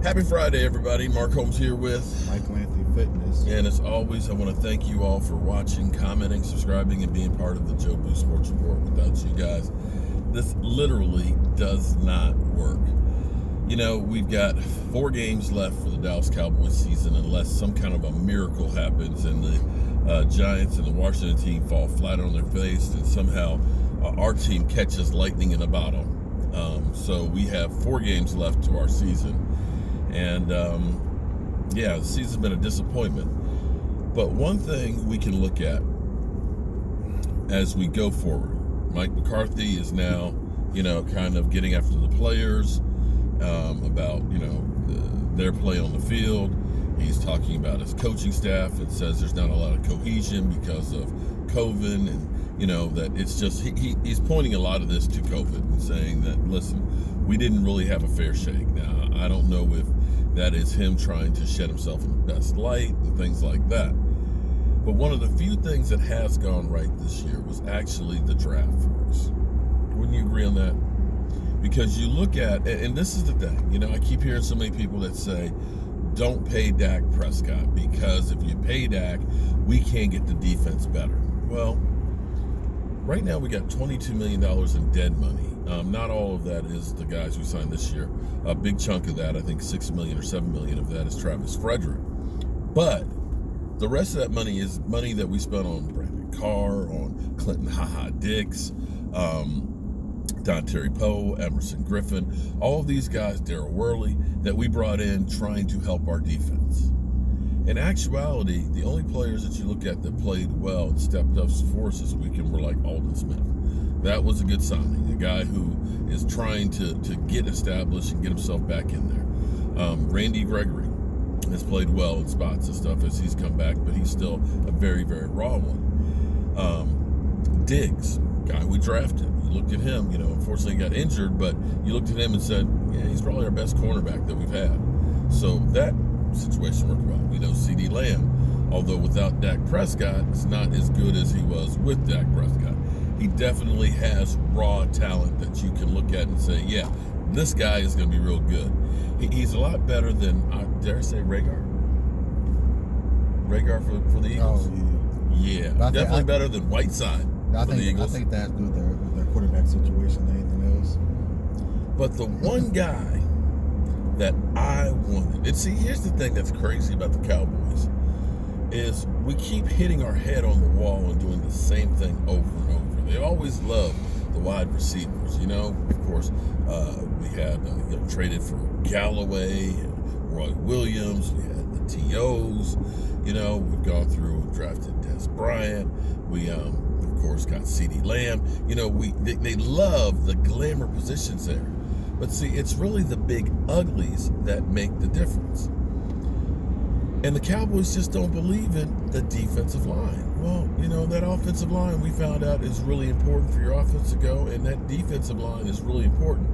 Happy Friday, everybody. Mark Holmes here with Michael Anthony Fitness. And as always, I want to thank you all for watching, commenting, subscribing, and being part of the Joe Boo Sports Report. Without you guys, this literally does not work. You know, we've got 4 games left for the Dallas Cowboys season unless some kind of a miracle happens and the Giants and the Washington team fall flat on their face and somehow our team catches lightning in a bottle. So we have 4 games left to our season. And, the season's been a disappointment. But one thing we can look at as we go forward, Mike McCarthy is now, kind of getting after the players about, their play on the field. He's talking about his coaching staff and says there's not a lot of cohesion because of COVID and, that it's just, he's pointing a lot of this to COVID and saying that, listen, we didn't really have a fair shake. Now, I don't know if that is him trying to shed himself in the best light and things like that. But one of the few things that has gone right this year was actually the draft for us. Wouldn't you agree on that? Because you look at, and this is the thing, I keep hearing so many people that say, don't pay Dak Prescott because if you pay Dak, we can't get the defense better. Well, right now we got $22 million in dead money. Not all of that is the guys we signed this year. A big chunk of that, I think $6 million or $7 million of that is Travis Frederick. But the rest of that money is money that we spent on Brandon Carr, on Clinton Dix, Don Terry Poe, Emerson Griffin, all of these guys, Darryl Worley, that we brought in trying to help our defense. In actuality, the only players that you look at that played well and stepped up for us this weekend were like Aldon Smith. That was a good signing, a guy who is trying to get established and get himself back in there. Randy Gregory has played well in spots and stuff as he's come back, but he's still a very, very raw one. Diggs, guy we drafted. You looked at him, unfortunately he got injured, but you looked at him and said, yeah, he's probably our best cornerback that we've had. So that situation worked well. CeeDee Lamb, although without Dak Prescott, is not as good as he was with Dak Prescott. He definitely has raw talent that you can look at and say, yeah, this guy is going to be real good. He's a lot better than, I dare say, Rhaegar for the Eagles. Oh, yeah, definitely better than Whiteside for the Eagles. I think that's due to their quarterback situation than anything else. But the one guy that I wanted, and see, here's the thing that's crazy about the Cowboys, is we keep hitting our head on the wall and doing the same thing over and over. They always love the wide receivers, Of course, we had traded for Galloway and Roy Williams. We had the TOs. We've gone through and drafted Des Bryant. We, of course, got CeeDee Lamb. They love the glamour positions there. But see, it's really the big uglies that make the difference. And the Cowboys just don't believe in the defensive line. Well, that offensive line we found out is really important for your offense to go, and that defensive line is really important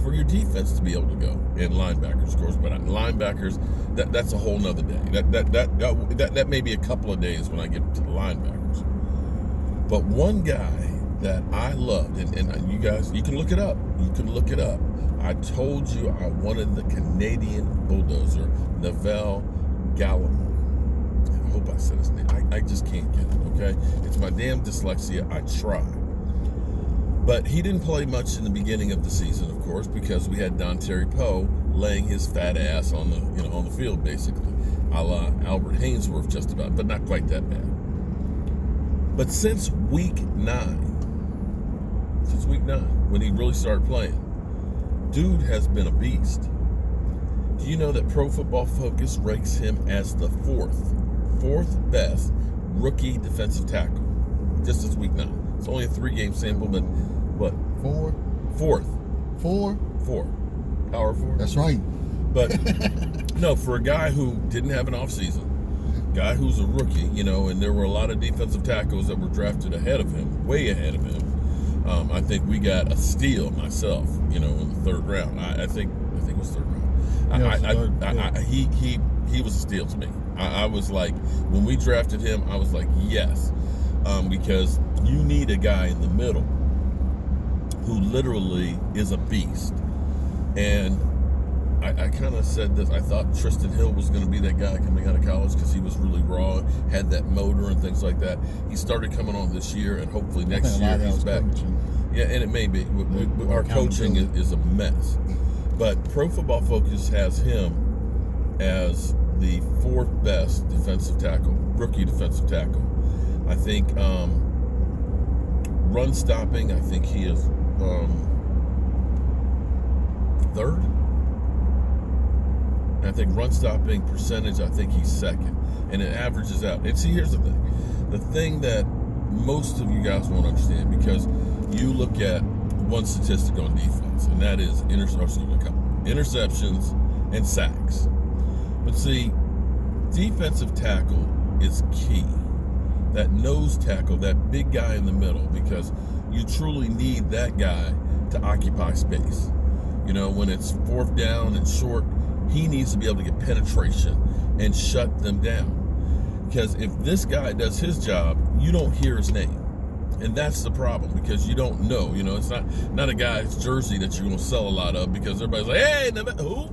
for your defense to be able to go. And linebackers, of course, but linebackers, that's a whole nother day. That may be a couple of days when I get to the linebackers. But one guy that I loved, and you guys, you can look it up. I told you I wanted the Canadian bulldozer, Neville Gallimore. I hope I said his name. I just can't get it, okay? It's my damn dyslexia. I try. But he didn't play much in the beginning of the season, of course, because we had Don Terry Poe laying his fat ass on the field, basically, a la Albert Hainsworth, just about, but not quite that bad. But since week 9, when he really started playing, dude has been a beast. Do you know that Pro Football Focus ranks him as the fourth best rookie defensive tackle? Just this week 9. It's only a 3-game sample, but what? Fourth. Power 4. That's right. But no, for a guy who didn't have an offseason, guy who's a rookie, and there were a lot of defensive tackles that were drafted ahead of him, way ahead of him. I think we got a steal myself, in the 3rd round. I think it was 3rd round. He was a steal to me. I was like, when we drafted him, I was like, yes, because you need a guy in the middle who literally is a beast. And I kind of said this. I thought Tristan Hill was going to be that guy coming out of college because he was really raw, had that motor and things like that. He started coming on this year, and hopefully next year he's back. Coaching. Yeah, and it may be. Our coaching is a mess. But Pro Football Focus has him as the 4th best defensive tackle, rookie defensive tackle. I think run stopping, I think he is 3rd. And I think run stopping percentage, I think he's 2nd. And it averages out. And see, here's the thing. The thing that most of you guys won't understand, because you look at one statistic on defense, and that is interceptions and sacks. But see, defensive tackle is key. That nose tackle, that big guy in the middle, because you truly need that guy to occupy space. You know, when it's 4th down and short, he needs to be able to get penetration and shut them down. Because if this guy does his job, you don't hear his name. And that's the problem, because you don't know. You know, it's not a guy's jersey that you're going to sell a lot of, because everybody's like, hey, who?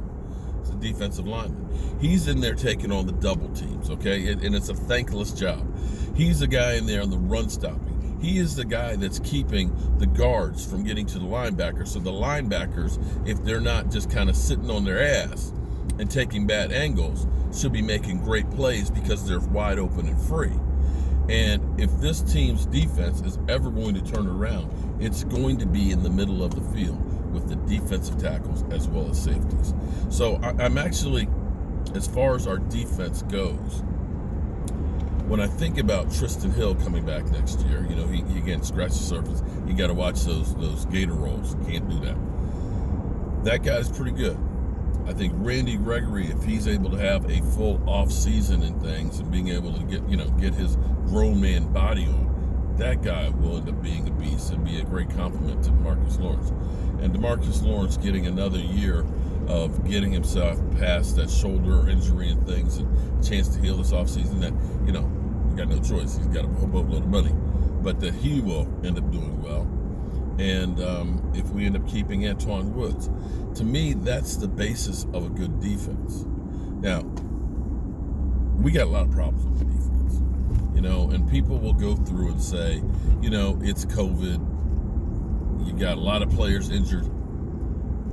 It's a defensive lineman. He's in there taking on the double teams, okay? And it's a thankless job. He's the guy in there on the run stopping. He is the guy that's keeping the guards from getting to the linebackers. So the linebackers, if they're not just kind of sitting on their ass and taking bad angles, should be making great plays because they're wide open and free. And if this team's defense is ever going to turn around, it's going to be in the middle of the field with the defensive tackles as well as safeties. So I'm actually, as far as our defense goes, when I think about Tristan Hill coming back next year, you know, he again scratched the surface. You got to watch those gator rolls. You can't do that. That guy's pretty good. I think Randy Gregory, if he's able to have a full off season and things, and being able to get his grown man body on, that guy will end up being a beast and be a great compliment to DeMarcus Lawrence. And DeMarcus Lawrence getting another year of getting himself past that shoulder injury and things, and a chance to heal this offseason, that, you know, you got no choice. He's got a whole boatload of money. But that he will end up doing well. And if we end up keeping Antoine Woods, to me, that's the basis of a good defense. Now, we got a lot of problems with the defense, you know, and people will go through and say, you know, it's COVID. You got a lot of players injured.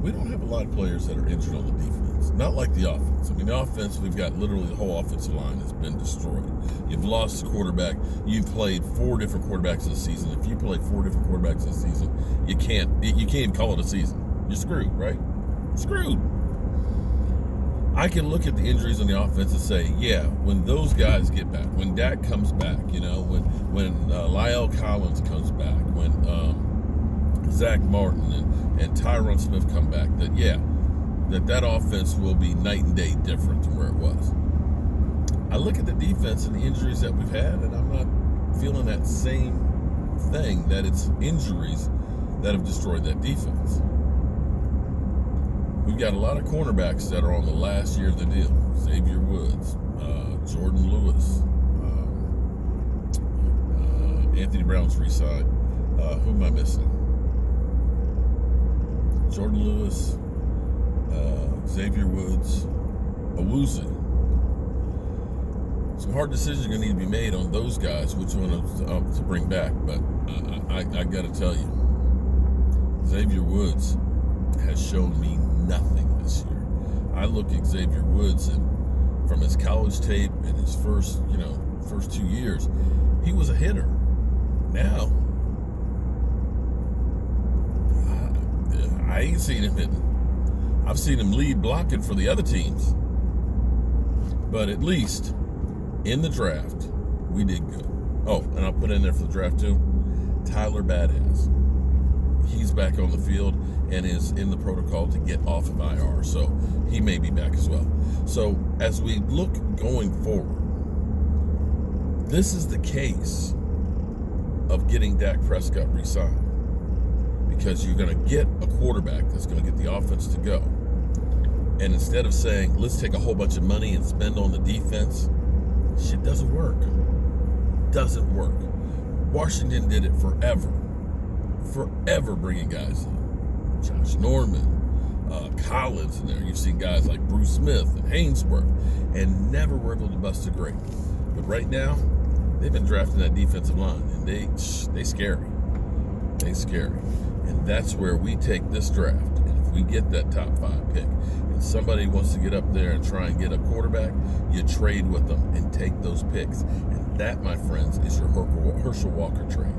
We don't have a lot of players that are injured on the defense. Not like the offense. I mean, the offense, we've got literally the whole offensive line has been destroyed. You've lost the quarterback. You've played 4 different quarterbacks this season. If you play 4 different quarterbacks this season, you can't even call it a season. You're screwed, right? Screwed. I can look at the injuries on the offense and say, yeah, when those guys get back, when Dak comes back, you know, when La'el Collins comes back, when Zach Martin and Tyron Smith come back, that offense will be night and day different from where it was. I look at the defense and the injuries that we've had, and I'm not feeling that same thing, that it's injuries that have destroyed that defense. We've got a lot of cornerbacks that are on the last year of the deal. Xavier Woods, Jordan Lewis, Anthony Brown's re-signed. Who am I missing? Jordan Lewis, Xavier Woods, Awuzie. Some hard decisions are going to need to be made on those guys, which one to bring back. But I got to tell you, Xavier Woods has shown me nothing this year. I look at Xavier Woods, and from his college tape and his first 2 years, he was a hitter. Now, I ain't seen him hitting. I've seen him lead blocking for the other teams. But at least in the draft, we did good. Oh, and I'll put in there for the draft too, Tyler Badass. He's back on the field and is in the protocol to get off of IR, so he may be back as well. So as we look going forward, this is the case of getting Dak Prescott re-signed, because you're going to get a quarterback that's going to get the offense to go. And instead of saying, let's take a whole bunch of money and spend on the defense, shit doesn't work. Doesn't work. Washington did it forever bringing guys in. Josh Norman, Collins in there. You've seen guys like Bruce Smith and Hainsworth, and never were able to bust a grape. But right now, they've been drafting that defensive line, and they scary. They scary. And that's where we take this draft. And if we get that top 5 pick, and somebody wants to get up there and try and get a quarterback, you trade with them and take those picks. And that, my friends, is your Herschel Walker trade.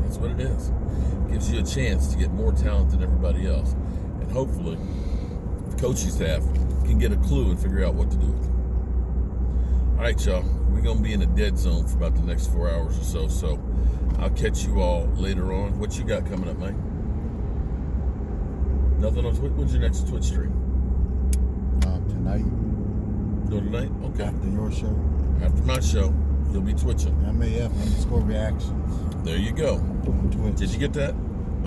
That's what it is. It gives you a chance to get more talent than everybody else. And hopefully, the coaching staff can get a clue and figure out what to do with them. All right, y'all. We're going to be in a dead zone for about the next 4 hours or so. So I'll catch you all later on. What you got coming up, man? Nothing on Twitch? When's your next Twitch stream? Tonight. No, tonight? Okay. After your show. After my show, you'll be twitching. MAF_reactions. There you go. On Twitch. Did you get that?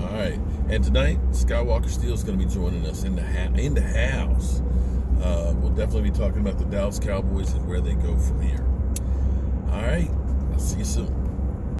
All right. And tonight, Skywalker Steele's going to be joining us in the house. We'll definitely be talking about the Dallas Cowboys and where they go from here. All right. I'll see you soon.